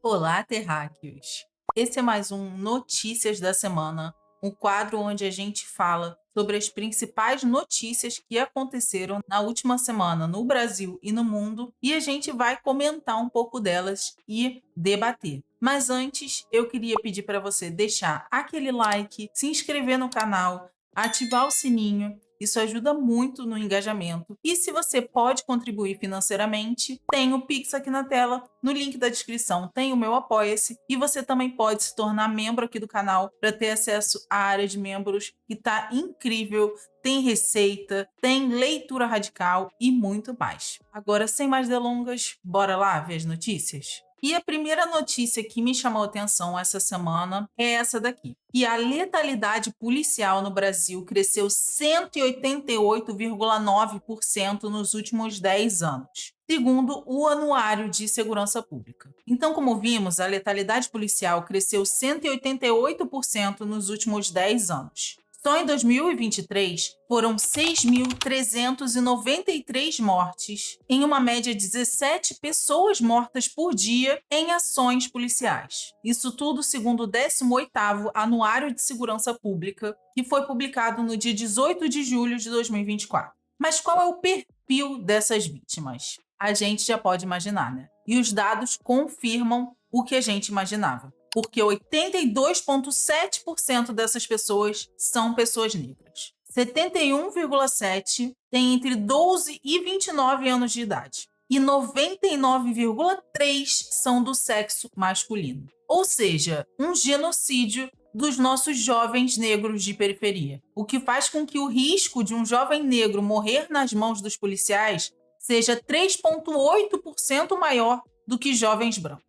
Olá, terráqueos! Esse é mais um Notícias da Semana, um quadro onde a gente fala sobre as principais notícias que aconteceram na última semana no Brasil e no mundo, e a gente vai comentar um pouco delas e debater. Mas antes, eu queria pedir para você deixar aquele like, se inscrever no canal, ativar o sininho. Isso ajuda muito no engajamento. E se você pode contribuir financeiramente, tem o Pix aqui na tela. No link da descrição tem o meu Apoia-se. E você também pode se tornar membro aqui do canal para ter acesso à área de membros, que está incrível. Tem receita, tem leitura radical e muito mais. Agora, sem mais delongas, bora lá ver as notícias? E a primeira notícia que me chamou a atenção essa semana é essa daqui. E a letalidade policial no Brasil cresceu 188,9% nos últimos 10 anos, segundo o Anuário de Segurança Pública. Então, como vimos, a letalidade policial cresceu 188% nos últimos 10 anos. Só em 2023, foram 6.393 mortes, em uma média de 17 pessoas mortas por dia em ações policiais. Isso tudo segundo o 18º Anuário de Segurança Pública, que foi publicado no dia 18 de julho de 2024. Mas qual é o perfil dessas vítimas? A gente já pode imaginar, né? E os dados confirmam o que a gente imaginava, porque 82,7% dessas pessoas são pessoas negras. 71,7% têm entre 12 e 29 anos de idade. E 99,3% são do sexo masculino. Ou seja, um genocídio dos nossos jovens negros de periferia. O que faz com que o risco de um jovem negro morrer nas mãos dos policiais seja 3,8% maior do que jovens brancos.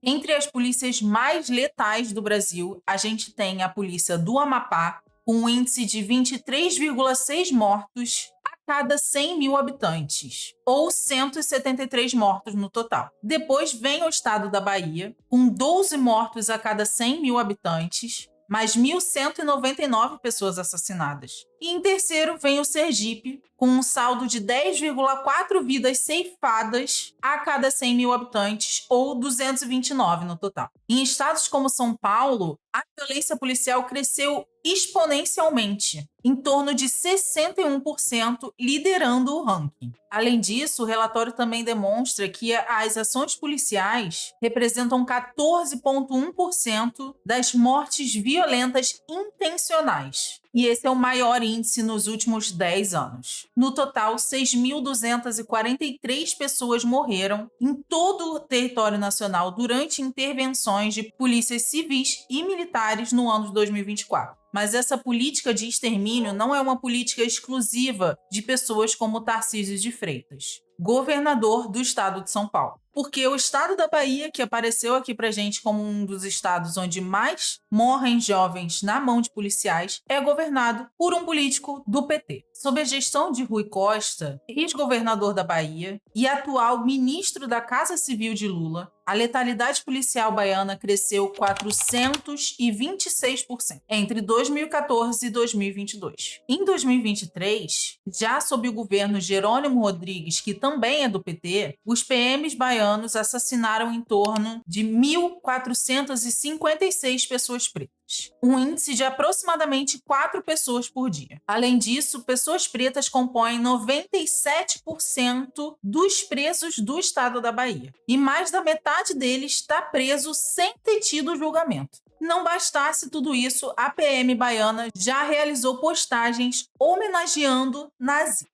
Entre as polícias mais letais do Brasil, a gente tem a polícia do Amapá, com um índice de 23,6 mortos a cada 100 mil habitantes, ou 173 mortos no total. Depois vem o estado da Bahia, com 12 mortos a cada 100 mil habitantes, mais 1.199 pessoas assassinadas. E em terceiro vem o Sergipe, com um saldo de 10,4 vidas ceifadas a cada 100 mil habitantes, ou 229 no total. Em estados como São Paulo, a violência policial cresceu exponencialmente, em torno de 61%, liderando o ranking. Além disso, o relatório também demonstra que as ações policiais representam 14,1% das mortes violentas intencionais. E esse é o maior índice nos últimos 10 anos. No total, 6.243 pessoas morreram em todo o território nacional durante intervenções de polícias civis e militares no ano de 2024. Mas essa política de extermínio não é uma política exclusiva de pessoas como Tarcísio de Freitas, governador do estado de São Paulo. Porque o estado da Bahia, que apareceu aqui pra gente como um dos estados onde mais morrem jovens na mão de policiais, é governado por um político do PT. Sob a gestão de Rui Costa, ex-governador da Bahia e atual ministro da Casa Civil de Lula, a letalidade policial baiana cresceu 426% entre 2014 e 2022. Em 2023, já sob o governo Jerônimo Rodrigues, que também é do PT, os PMs baianos assassinaram em torno de 1.456 pessoas pretas, um índice de aproximadamente 4 pessoas por dia. Além disso, pessoas pretas compõem 97% dos presos do estado da Bahia, e mais da metade deles está preso sem ter tido julgamento. Não bastasse tudo isso, a PM baiana já realizou postagens homenageando nazistas.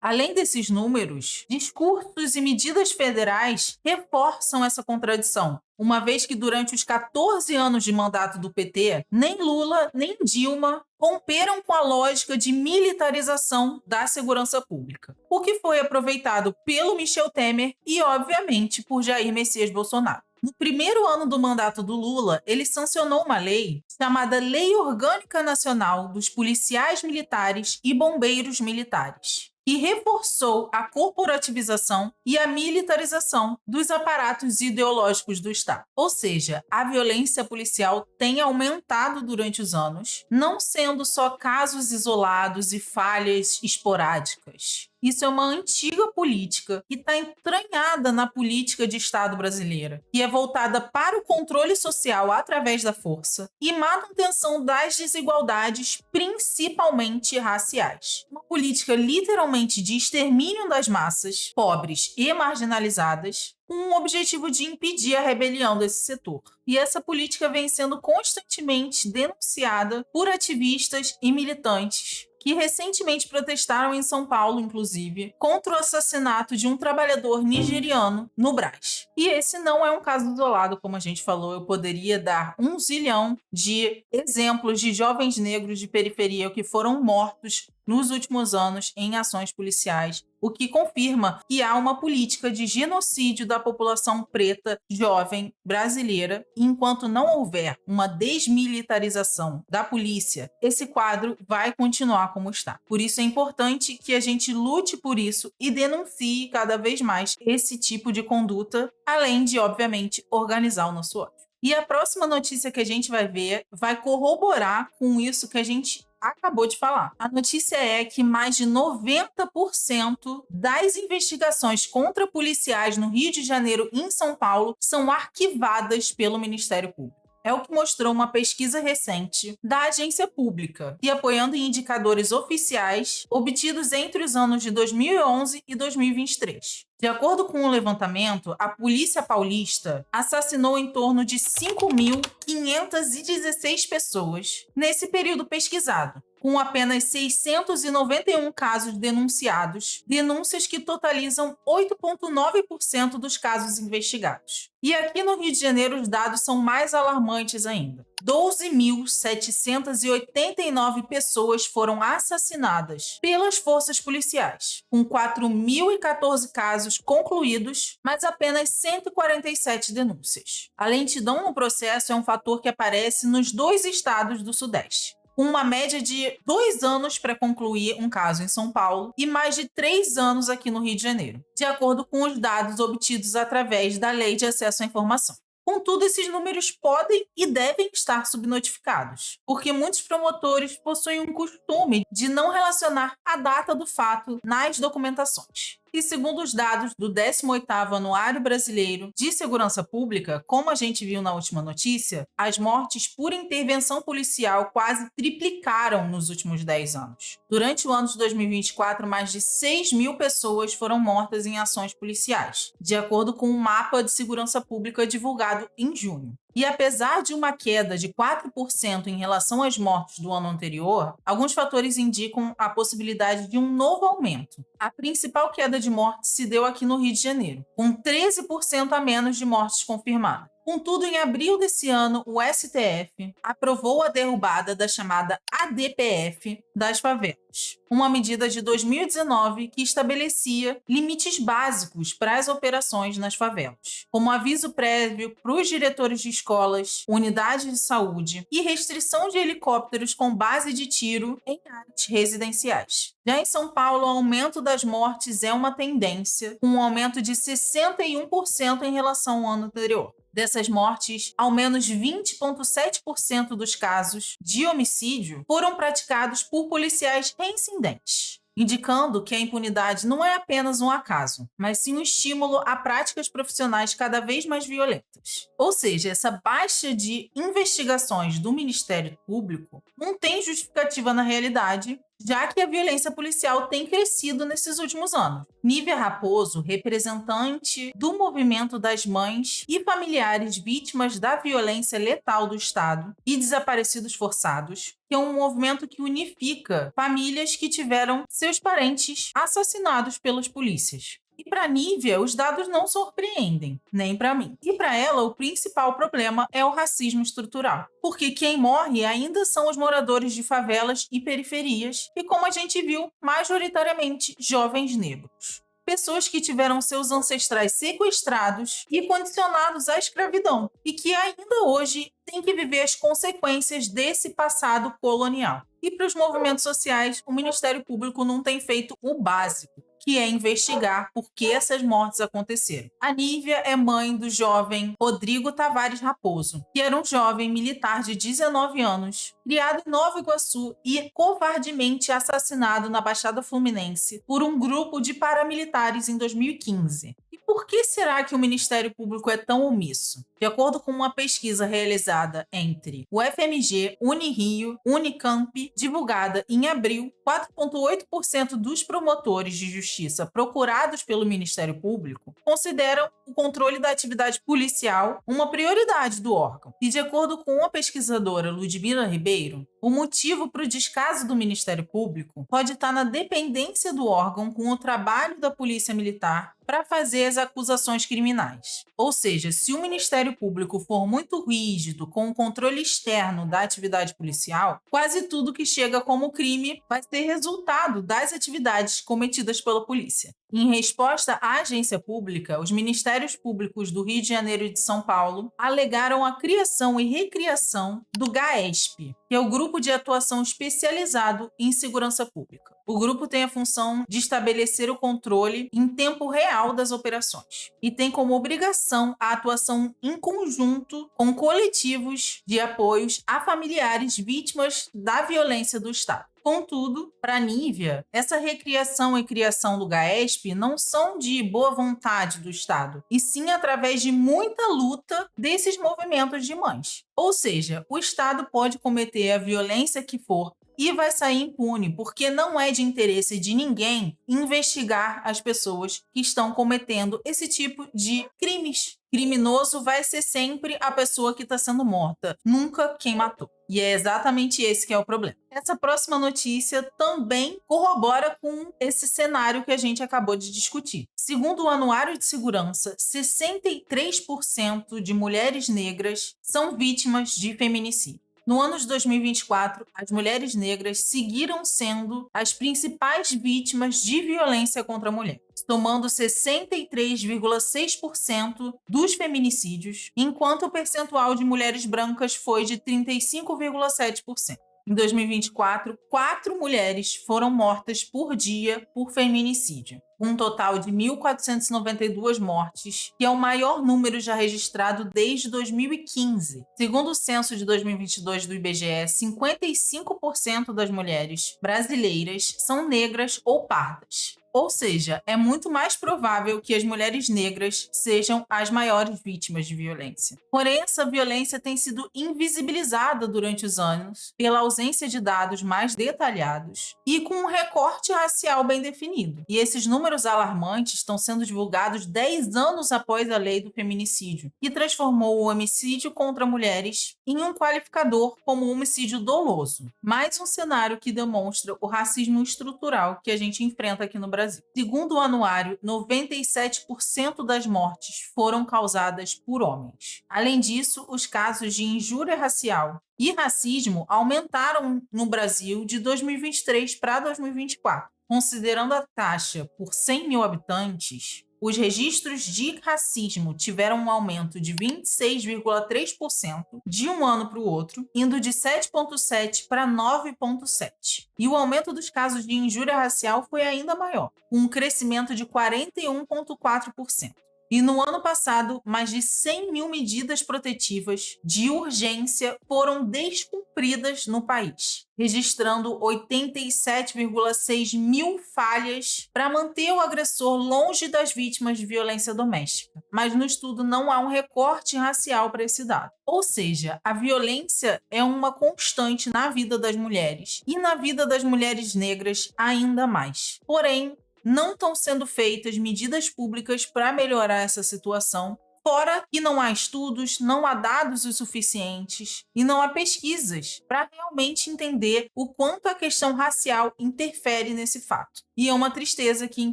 Além desses números, discursos e medidas federais reforçam essa contradição, uma vez que durante os 14 anos de mandato do PT, nem Lula nem Dilma romperam com a lógica de militarização da segurança pública, o que foi aproveitado pelo Michel Temer e, obviamente, por Jair Messias Bolsonaro. No primeiro ano do mandato do Lula, ele sancionou uma lei chamada Lei Orgânica Nacional dos Policiais Militares e Bombeiros Militares, e reforçou a corporativização e a militarização dos aparatos ideológicos do Estado. Ou seja, a violência policial tem aumentado durante os anos, não sendo só casos isolados e falhas esporádicas. Isso é uma antiga política que está entranhada na política de Estado brasileira, que é voltada para o controle social através da força e manutenção das desigualdades, principalmente raciais. Uma política literalmente de extermínio das massas pobres e marginalizadas, com o objetivo de impedir a rebelião desse setor. E essa política vem sendo constantemente denunciada por ativistas e militantes que recentemente protestaram em São Paulo, inclusive, contra o assassinato de um trabalhador nigeriano no Brás. E esse não é um caso isolado, como a gente falou, eu poderia dar 1 zilhão de exemplos de jovens negros de periferia que foram mortos nos últimos anos em ações policiais, o que confirma que há uma política de genocídio da população preta jovem brasileira. E enquanto não houver uma desmilitarização da polícia, esse quadro vai continuar como está. Por isso é importante que a gente lute por isso e denuncie cada vez mais esse tipo de conduta, além de, obviamente, organizar o nosso ódio. E a próxima notícia que a gente vai ver vai corroborar com isso que a gente acabou de falar. A notícia é que mais de 90% das investigações contra policiais no Rio de Janeiro e em São Paulo são arquivadas pelo Ministério Público. É o que mostrou uma pesquisa recente da agência pública, que apoiando em indicadores oficiais obtidos entre os anos de 2011 e 2023. De acordo com o levantamento, a Polícia Paulista assassinou em torno de 5.516 pessoas nesse período pesquisado, com apenas 691 casos denunciados, denúncias que totalizam 8,9% dos casos investigados. E aqui no Rio de Janeiro os dados são mais alarmantes ainda. 12.789 pessoas foram assassinadas pelas forças policiais, com 4.014 casos concluídos, mas apenas 147 denúncias. A lentidão no processo é um fator que aparece nos 2 estados do Sudeste, com uma média de 2 anos para concluir um caso em São Paulo e mais de 3 anos aqui no Rio de Janeiro, de acordo com os dados obtidos através da Lei de Acesso à Informação. Contudo, esses números podem e devem estar subnotificados, porque muitos promotores possuem um costume de não relacionar a data do fato nas documentações. E segundo os dados do 18º Anuário Brasileiro de Segurança Pública, como a gente viu na última notícia, as mortes por intervenção policial quase triplicaram nos últimos 10 anos. Durante o ano de 2024, mais de 6.000 pessoas foram mortas em ações policiais, de acordo com um mapa de segurança pública divulgado em junho. E apesar de uma queda de 4% em relação às mortes do ano anterior, alguns fatores indicam a possibilidade de um novo aumento. A principal queda de mortes se deu aqui no Rio de Janeiro, com 13% a menos de mortes confirmadas. Contudo, em abril desse ano, o STF aprovou a derrubada da chamada ADPF das favelas, uma medida de 2019 que estabelecia limites básicos para as operações nas favelas, como aviso prévio para os diretores de escolas, unidades de saúde e restrição de helicópteros com base de tiro em áreas residenciais. Já em São Paulo, o aumento das mortes é uma tendência, com um aumento de 61% em relação ao ano anterior. Dessas mortes, ao menos 20,7% dos casos de homicídio foram praticados por policiais reincidentes, indicando que a impunidade não é apenas um acaso, mas sim um estímulo a práticas profissionais cada vez mais violentas. Ou seja, essa baixa de investigações do Ministério Público não tem justificativa na realidade, já que a violência policial tem crescido nesses últimos anos. Nívia Raposo, representante do movimento das mães e familiares vítimas da violência letal do Estado e desaparecidos forçados, que é um movimento que unifica famílias que tiveram seus parentes assassinados pelas polícias. E para Nívia, os dados não surpreendem, nem para mim. E para ela, o principal problema é o racismo estrutural, porque quem morre ainda são os moradores de favelas e periferias, e como a gente viu, majoritariamente jovens negros. Pessoas que tiveram seus ancestrais sequestrados e condicionados à escravidão, e que ainda hoje têm que viver as consequências desse passado colonial. E para os movimentos sociais, o Ministério Público não tem feito o básico, que é investigar por que essas mortes aconteceram. A Nívia é mãe do jovem Rodrigo Tavares Raposo, que era um jovem militar de 19 anos, criado em Nova Iguaçu e covardemente assassinado na Baixada Fluminense por um grupo de paramilitares em 2015. E por que será que o Ministério Público é tão omisso? De acordo com uma pesquisa realizada entre o FMG, Unirio, Unicamp, divulgada em abril, 4,8% dos promotores de justiça procurados pelo Ministério Público consideram o controle da atividade policial uma prioridade do órgão. E de acordo com a pesquisadora Ludmila Ribeiro, o motivo para o descaso do Ministério Público pode estar na dependência do órgão com o trabalho da Polícia Militar para fazer as acusações criminais. Ou seja, se o Ministério Público for muito rígido com o controle externo da atividade policial, quase tudo que chega como crime vai ser resultado das atividades cometidas pela polícia. Em resposta à agência pública, os Ministérios Públicos do Rio de Janeiro e de São Paulo alegaram a criação e recriação do GAESP, que é o Grupo de Atuação Especializado em Segurança Pública. O grupo tem a função de estabelecer o controle em tempo real das operações e tem como obrigação a atuação em conjunto com coletivos de apoios a familiares vítimas da violência do Estado. Contudo, para a Nívia, essa recriação e criação do GAESP não são de boa vontade do Estado, e sim através de muita luta desses movimentos de mães. Ou seja, o Estado pode cometer a violência que for e vai sair impune, porque não é de interesse de ninguém investigar as pessoas que estão cometendo esse tipo de crimes. Criminoso vai ser sempre a pessoa que está sendo morta, nunca quem matou. E é exatamente esse que é o problema. Essa próxima notícia também corrobora com esse cenário que a gente acabou de discutir. Segundo o Anuário de Segurança, 63% de mulheres negras são vítimas de feminicídio. No ano de 2024, as mulheres negras seguiram sendo as principais vítimas de violência contra a mulher, somando 63,6% dos feminicídios, enquanto o percentual de mulheres brancas foi de 35,7%. Em 2024, 4 mulheres foram mortas por dia por feminicídio. Um total de 1.492 mortes, que é o maior número já registrado desde 2015. Segundo o censo de 2022 do IBGE, 55% das mulheres brasileiras são negras ou pardas. Ou seja, é muito mais provável que as mulheres negras sejam as maiores vítimas de violência. Porém, essa violência tem sido invisibilizada durante os anos pela ausência de dados mais detalhados e com um recorte racial bem definido. E esses números alarmantes estão sendo divulgados 10 anos após a lei do feminicídio, que transformou o homicídio contra mulheres em um qualificador como homicídio doloso. Mais um cenário que demonstra o racismo estrutural que a gente enfrenta aqui no Brasil. Segundo o anuário, 97% das mortes foram causadas por homens. Além disso, os casos de injúria racial e racismo aumentaram no Brasil de 2023 para 2024. Considerando a taxa por 100 mil habitantes, os registros de racismo tiveram um aumento de 26,3% de um ano para o outro, indo de 7,7% para 9,7%. E o aumento dos casos de injúria racial foi ainda maior, com um crescimento de 41,4%. E no ano passado, mais de 100 mil medidas protetivas de urgência foram descumpridas no país, registrando 87,6 mil falhas para manter o agressor longe das vítimas de violência doméstica. Mas no estudo não há um recorte racial para esse dado. Ou seja, a violência é uma constante na vida das mulheres e na vida das mulheres negras ainda mais. Porém, não estão sendo feitas medidas públicas para melhorar essa situação, fora que não há estudos, não há dados o suficientes e não há pesquisas para realmente entender o quanto a questão racial interfere nesse fato. E é uma tristeza que, em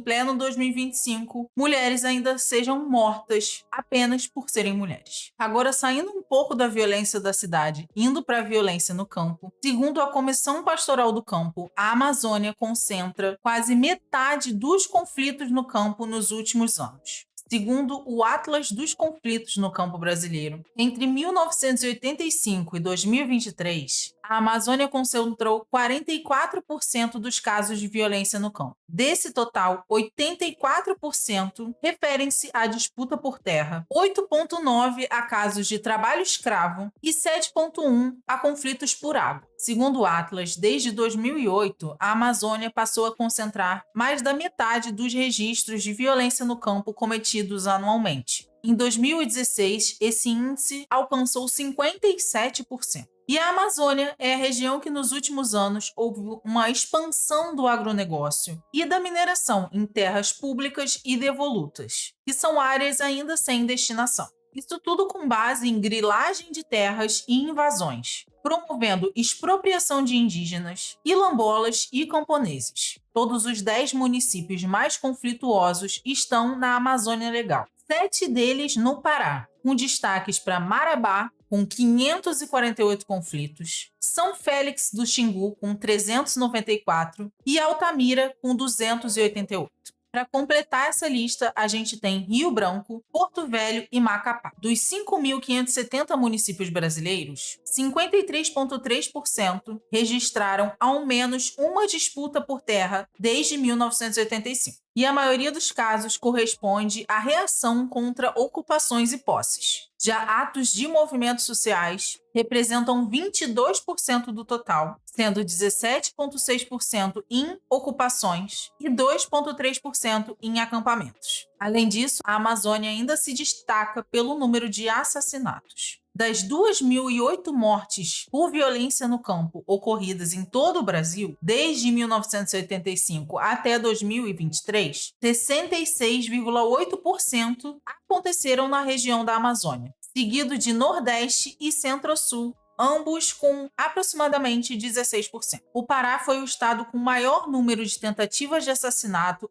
pleno 2025, mulheres ainda sejam mortas apenas por serem mulheres. Agora, saindo um pouco da violência da cidade, indo para a violência no campo, segundo a Comissão Pastoral do Campo, a Amazônia concentra quase metade dos conflitos no campo nos últimos anos. Segundo o Atlas dos Conflitos no Campo Brasileiro, entre 1985 e 2023, A Amazônia concentrou 44% dos casos de violência no campo. Desse total, 84% referem-se à disputa por terra, 8,9% a casos de trabalho escravo e 7,1% a conflitos por água. Segundo o Atlas, desde 2008, a Amazônia passou a concentrar mais da metade dos registros de violência no campo cometidos anualmente. Em 2016, esse índice alcançou 57%. E a Amazônia é a região que nos últimos anos houve uma expansão do agronegócio e da mineração em terras públicas e devolutas, que são áreas ainda sem destinação. Isso tudo com base em grilagem de terras e invasões, promovendo expropriação de indígenas, quilombolas e camponeses. Todos os 10 municípios mais conflituosos estão na Amazônia Legal. 7 deles no Pará, com destaques para Marabá, com 548 conflitos, São Félix do Xingu, com 394, e Altamira, com 288. Para completar essa lista, a gente tem Rio Branco, Porto Velho e Macapá. Dos 5.570 municípios brasileiros, 53,3% registraram ao menos uma disputa por terra desde 1985. E a maioria dos casos corresponde à reação contra ocupações e posses. Já atos de movimentos sociais representam 22% do total, sendo 17,6% em ocupações e 2,3% em acampamentos. Além disso, a Amazônia ainda se destaca pelo número de assassinatos. Das 2.008 mortes por violência no campo ocorridas em todo o Brasil, desde 1985 até 2023, 66,8% aconteceram na região da Amazônia, seguido de Nordeste e Centro-Sul, ambos com aproximadamente 16%. O Pará foi o estado com maior número de tentativas de assassinato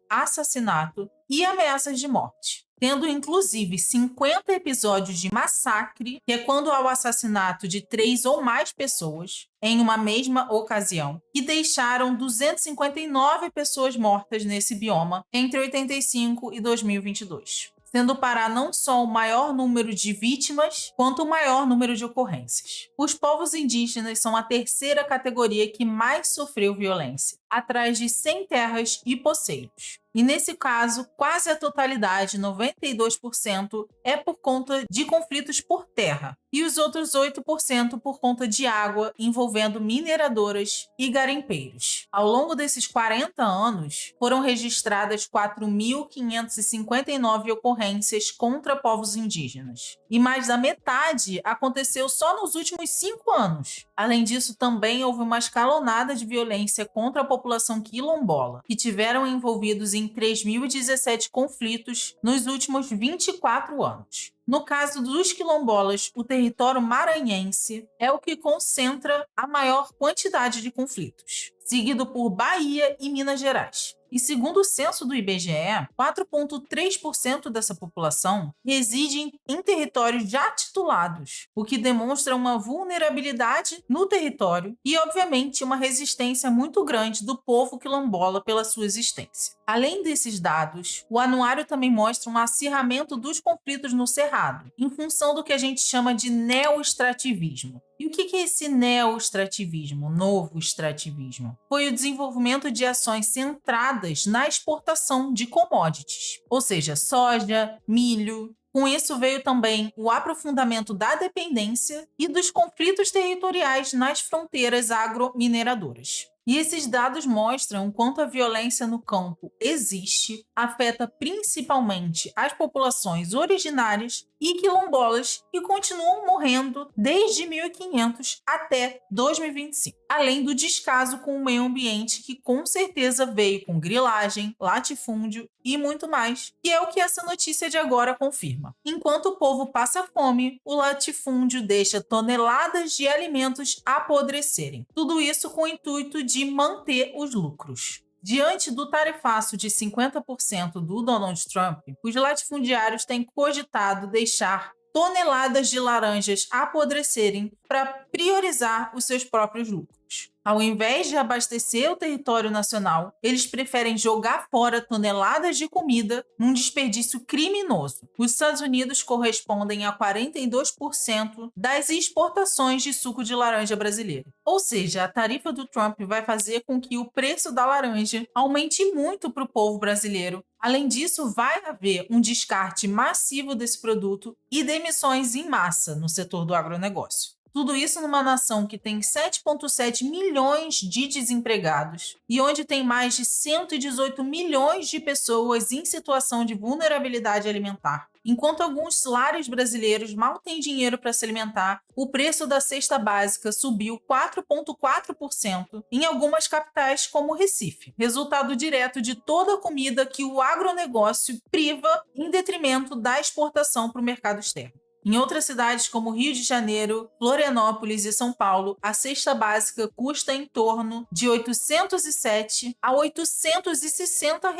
e ameaças de morte, tendo inclusive 50 episódios de massacre, que é quando há o assassinato de 3 ou mais pessoas em uma mesma ocasião, que deixaram 259 pessoas mortas nesse bioma entre 85 e 2022. Sendo o Pará não só o maior número de vítimas, quanto o maior número de ocorrências. Os povos indígenas são a terceira categoria que mais sofreu violência, atrás de sem terras e poceiros. E nesse caso, quase a totalidade, 92%, é por conta de conflitos por terra, e os outros 8% por conta de água, envolvendo mineradoras e garimpeiros. Ao longo desses 40 anos, foram registradas 4.559 ocorrências contra povos indígenas, e mais da metade aconteceu só nos últimos 5 anos. Além disso, também houve uma escalonada de violência contra a população quilombola, que tiveram envolvidos em 3.017 conflitos nos últimos 24 anos. No caso dos quilombolas, o território maranhense é o que concentra a maior quantidade de conflitos, seguido por Bahia e Minas Gerais. E segundo o censo do IBGE, 4,3% dessa população reside em territórios já titulados, o que demonstra uma vulnerabilidade no território e, obviamente, uma resistência muito grande do povo quilombola pela sua existência. Além desses dados, o anuário também mostra um acirramento dos conflitos no Cerrado, em função do que a gente chama de neoextrativismo. E o que é esse neoextrativismo, novo extrativismo? Foi o desenvolvimento de ações centradas na exportação de commodities, ou seja, soja, milho. Com isso veio também o aprofundamento da dependência e dos conflitos territoriais nas fronteiras agromineradoras. E esses dados mostram quanto a violência no campo existe, afeta principalmente as populações originárias e quilombolas e continuam morrendo desde 1500 até 2025. Além do descaso com o meio ambiente, que com certeza veio com grilagem, latifúndio e muito mais, que é o que essa notícia de agora confirma. Enquanto o povo passa fome, o latifúndio deixa toneladas de alimentos apodrecerem. Tudo isso com o intuito de manter os lucros. Diante do tarifaço de 50% do Donald Trump, os latifundiários têm cogitado deixar toneladas de laranjas apodrecerem para priorizar os seus próprios lucros. brasileiros. Ao invés de abastecer o território nacional, eles preferem jogar fora toneladas de comida num desperdício criminoso. Os Estados Unidos correspondem a 42% das exportações de suco de laranja brasileiro. Ou seja, a tarifa do Trump vai fazer com que o preço da laranja aumente muito para o povo brasileiro. Além disso, vai haver um descarte massivo desse produto e demissões em massa no setor do agronegócio. Tudo isso numa nação que tem 7,7 milhões de desempregados e onde tem mais de 118 milhões de pessoas em situação de vulnerabilidade alimentar. Enquanto alguns lares brasileiros mal têm dinheiro para se alimentar, o preço da cesta básica subiu 4,4% em algumas capitais como Recife, resultado direto de toda a comida que o agronegócio priva em detrimento da exportação para o mercado externo. Em outras cidades como Rio de Janeiro, Florianópolis e São Paulo, a cesta básica custa em torno de R$ 807 a R$ 860,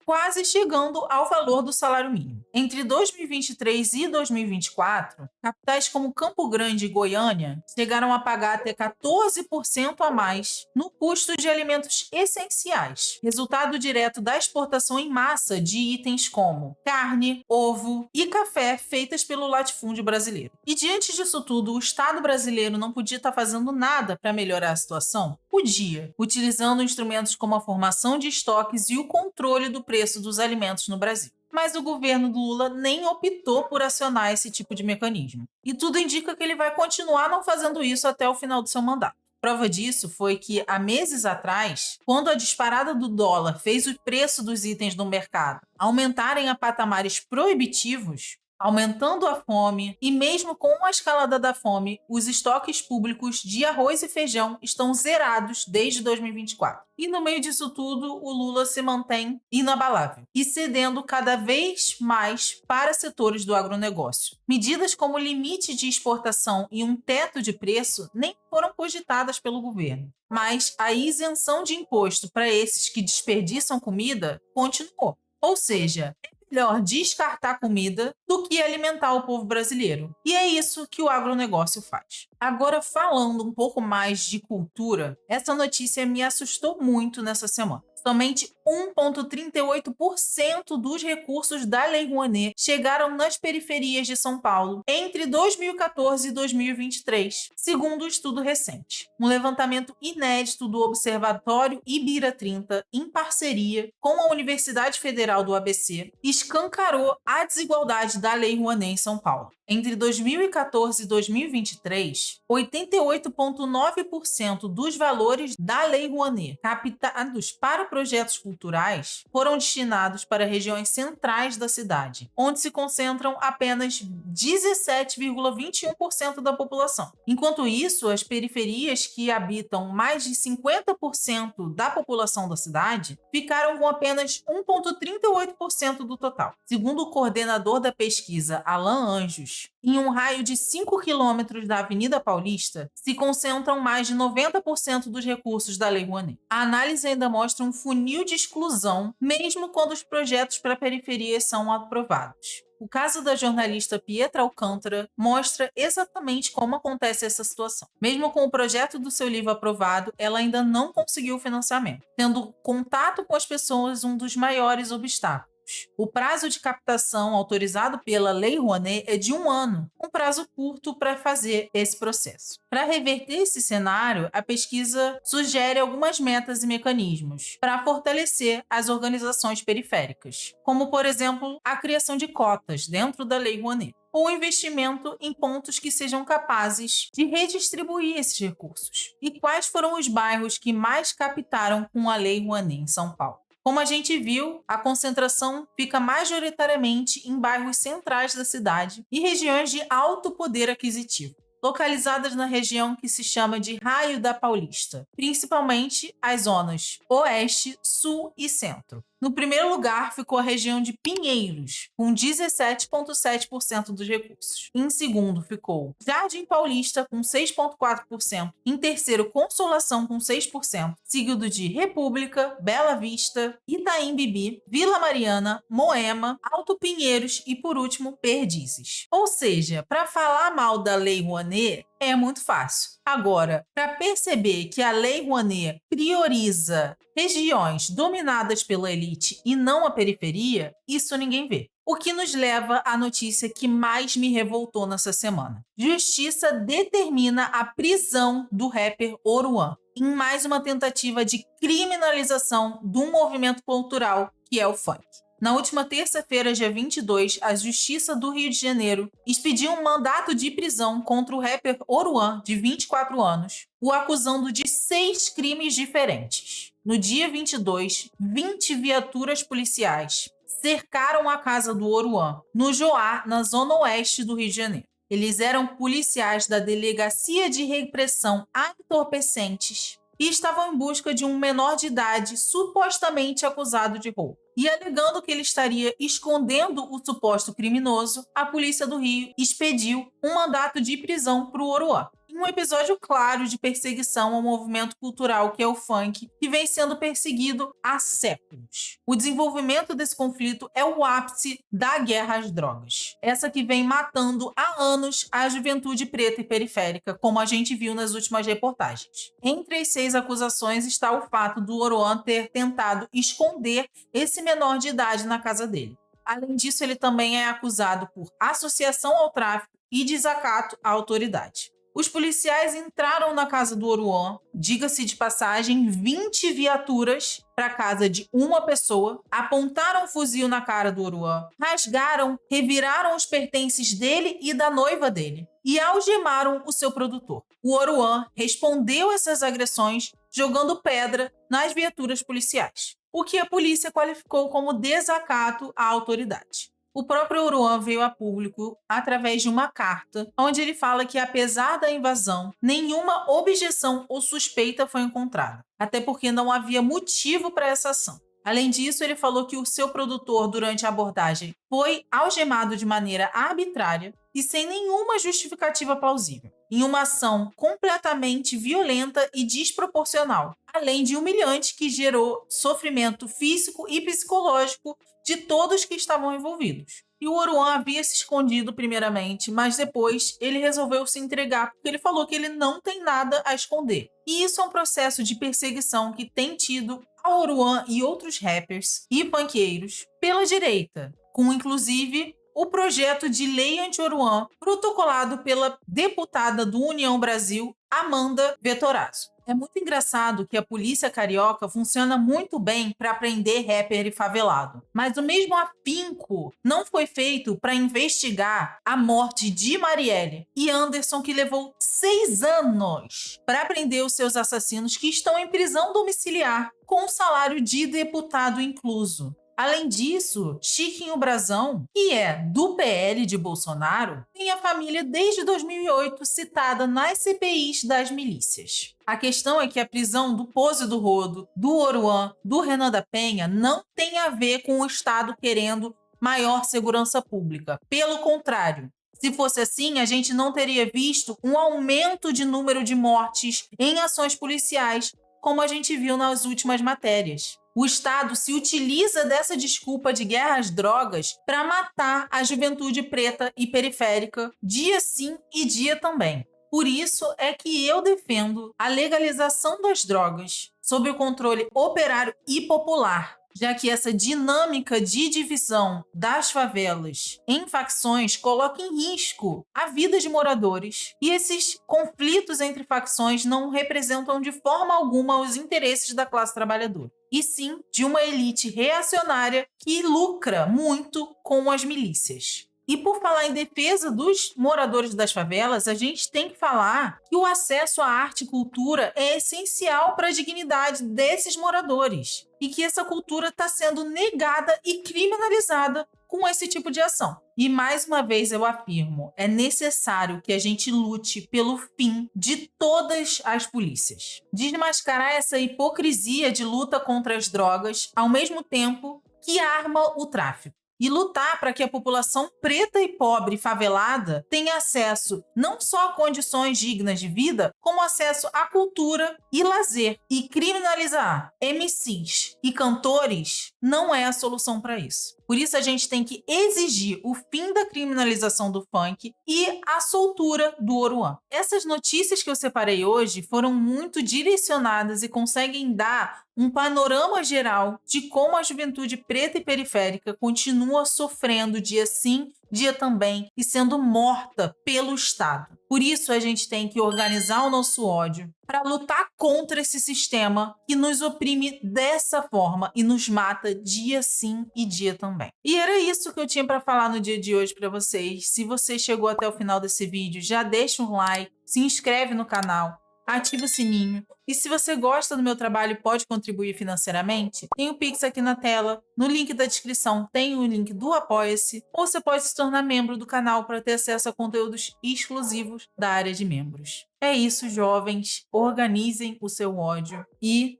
quase chegando ao valor do salário mínimo. Entre 2023 e 2024, capitais como Campo Grande e Goiânia chegaram a pagar até 14% a mais no custo de alimentos essenciais, resultado direto da exportação em massa de itens como carne, ovo e café feitas pelo latifúndio brasileiro. E diante disso tudo, o Estado brasileiro não podia estar fazendo nada para melhorar a situação? Podia, utilizando instrumentos como a formação de estoques e o controle do preço dos alimentos no Brasil. Mas o governo do Lula nem optou por acionar esse tipo de mecanismo. E tudo indica que ele vai continuar não fazendo isso até o final do seu mandato. Prova disso foi que, há meses atrás, quando a disparada do dólar fez o preço dos itens no mercado aumentarem a patamares proibitivos, aumentando a fome, e mesmo com a escalada da fome, os estoques públicos de arroz e feijão estão zerados desde 2024. E no meio disso tudo, o Lula se mantém inabalável e cedendo cada vez mais para setores do agronegócio. Medidas como limite de exportação e um teto de preço nem foram cogitadas pelo governo. Mas a isenção de imposto para esses que desperdiçam comida continuou. Ou seja, melhor descartar comida do que alimentar o povo brasileiro. E é isso que o agronegócio faz. Agora, falando um pouco mais de cultura, essa notícia me assustou muito nessa semana. Somente 1,38% dos recursos da Lei Rouanet chegaram nas periferias de São Paulo entre 2014 e 2023, segundo um estudo recente. Um levantamento inédito do Observatório Ibira 30, em parceria com a Universidade Federal do ABC, escancarou a desigualdade da Lei Rouanet em São Paulo. Entre 2014 e 2023, 88,9% dos valores da Lei Rouanet captados para projetos culturais foram destinados para regiões centrais da cidade, onde se concentram apenas 17,21% da população. Enquanto isso, as periferias, que habitam mais de 50% da população da cidade, ficaram com apenas 1,38% do total. Segundo o coordenador da pesquisa, Alan Anjos, em um raio de 5 quilômetros da Avenida Paulista, se concentram mais de 90% dos recursos da Lei Rouanet. A análise ainda mostra um funil de exclusão, mesmo quando os projetos para periferias são aprovados. O caso da jornalista Pietra Alcântara mostra exatamente como acontece essa situação. Mesmo com o projeto do seu livro aprovado, ela ainda não conseguiu o financiamento, tendo contato com as pessoas um dos maiores obstáculos. O prazo de captação autorizado pela Lei Rouanet é de 1 ano, um prazo curto para fazer esse processo. Para reverter esse cenário, a pesquisa sugere algumas metas e mecanismos para fortalecer as organizações periféricas, como, por exemplo, a criação de cotas dentro da Lei Rouanet, ou investimento em pontos que sejam capazes de redistribuir esses recursos. E quais foram os bairros que mais captaram com a Lei Rouanet em São Paulo? Como a gente viu, a concentração fica majoritariamente em bairros centrais da cidade e regiões de alto poder aquisitivo, localizadas na região que se chama de Raio da Paulista, principalmente as zonas Oeste, Sul e Centro. No primeiro lugar ficou a região de Pinheiros, com 17,7% dos recursos. Em segundo ficou Jardim Paulista, com 6,4%. Em terceiro, Consolação, com 6%, seguido de República, Bela Vista, Itaim Bibi, Vila Mariana, Moema, Alto Pinheiros e, por último, Perdizes. Ou seja, para falar mal da Lei Rouanet, É muito fácil. Agora, para perceber que a Lei Rouanet prioriza regiões dominadas pela elite e não a periferia, isso ninguém vê. O que nos leva à notícia que mais me revoltou nessa semana. Justiça determina a prisão do rapper Oruan, em mais uma tentativa de criminalização de um movimento cultural que é o funk. Na última terça-feira, dia 22, a Justiça do Rio de Janeiro expediu um mandato de prisão contra o rapper Oruan, de 24 anos, o acusando de 6 crimes diferentes. No dia 22, 20 viaturas policiais cercaram a casa do Oruan, no Joá, na zona oeste do Rio de Janeiro. Eles eram policiais da Delegacia de Repressão a Entorpecentes e estavam em busca de um menor de idade supostamente acusado de roubo. E alegando que ele estaria escondendo o suposto criminoso, a polícia do Rio expediu um mandato de prisão para o Oruan. Em um episódio claro de perseguição ao movimento cultural que é o funk, que vem sendo perseguido há séculos. O desenvolvimento desse conflito é o ápice da guerra às drogas. Essa que vem matando há anos a juventude preta e periférica, como a gente viu nas últimas reportagens. Entre as 6 acusações está o fato do Oruan ter tentado esconder esse menor de idade na casa dele. Além disso, ele também é acusado por associação ao tráfico e desacato à autoridade. Os policiais entraram na casa do Oruan, diga-se de passagem, 20 viaturas para a casa de uma pessoa, apontaram um fuzil na cara do Oruan, rasgaram, reviraram os pertences dele e da noiva dele e algemaram o seu produtor. O Oruan respondeu essas agressões jogando pedra nas viaturas policiais, o que a polícia qualificou como desacato à autoridade. O próprio Oruan veio a público através de uma carta, onde ele fala que, apesar da invasão, nenhuma objeção ou suspeita foi encontrada, até porque não havia motivo para essa ação. Além disso, ele falou que o seu produtor, durante a abordagem, foi algemado de maneira arbitrária e sem nenhuma justificativa plausível, em uma ação completamente violenta e desproporcional, além de humilhante que gerou sofrimento físico e psicológico de todos que estavam envolvidos. E o Oruan havia se escondido primeiramente, mas depois ele resolveu se entregar porque ele falou que ele não tem nada a esconder. E isso é um processo de perseguição que tem tido a Oruan e outros rappers e punkeiros pela direita, com inclusive o projeto de lei anti-Oruan protocolado pela deputada do União Brasil, Amanda Vettorazzo. É muito engraçado que a polícia carioca funciona muito bem para prender rapper e favelado. Mas o mesmo afinco não foi feito para investigar a morte de Marielle e Anderson, que levou 6 anos para prender os seus assassinos que estão em prisão domiciliar, com um salário de deputado incluso. Além disso, Chiquinho Brazão, que é do PL de Bolsonaro, tem a família desde 2008 citada nas CPIs das milícias. A questão é que a prisão do Pose do Rodo, do Oruan, do Renan da Penha não tem a ver com o Estado querendo maior segurança pública. Pelo contrário, se fosse assim, a gente não teria visto um aumento de número de mortes em ações policiais, como a gente viu nas últimas matérias. O Estado se utiliza dessa desculpa de guerra às drogas para matar a juventude preta e periférica, dia sim e dia também. Por isso é que eu defendo a legalização das drogas sob o controle operário e popular, já que essa dinâmica de divisão das favelas em facções coloca em risco a vida de moradores. E esses conflitos entre facções não representam de forma alguma os interesses da classe trabalhadora, e sim de uma elite reacionária que lucra muito com as milícias. E por falar em defesa dos moradores das favelas, a gente tem que falar que o acesso à arte e cultura é essencial para a dignidade desses moradores e que essa cultura está sendo negada e criminalizada com esse tipo de ação. E mais uma vez eu afirmo, é necessário que a gente lute pelo fim de todas as polícias. Desmascarar essa hipocrisia de luta contra as drogas, ao mesmo tempo que arma o tráfico. E lutar para que a população preta e pobre e favelada tenha acesso não só a condições dignas de vida, como acesso à cultura e lazer. E criminalizar MCs e cantores não é a solução para isso. Por isso a gente tem que exigir o fim da criminalização do funk e a soltura do Oruan. Essas notícias que eu separei hoje foram muito direcionadas e conseguem dar um panorama geral de como a juventude preta e periférica continua sofrendo dia sim, dia também e sendo morta pelo Estado. Por isso a gente tem que organizar o nosso ódio para lutar contra esse sistema que nos oprime dessa forma e nos mata dia sim e dia também. E era isso que eu tinha para falar no dia de hoje para vocês. Se você chegou até o final desse vídeo, já deixa um like, se inscreve no canal, ativa o sininho. E se você gosta do meu trabalho e pode contribuir financeiramente, tem o Pix aqui na tela. No link da descrição tem o link do Apoia-se. Ou você pode se tornar membro do canal para ter acesso a conteúdos exclusivos da área de membros. É isso, jovens. Organizem o seu ódio e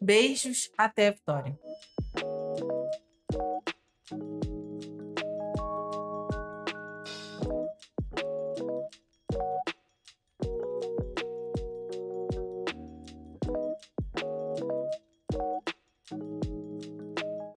beijos até a vitória.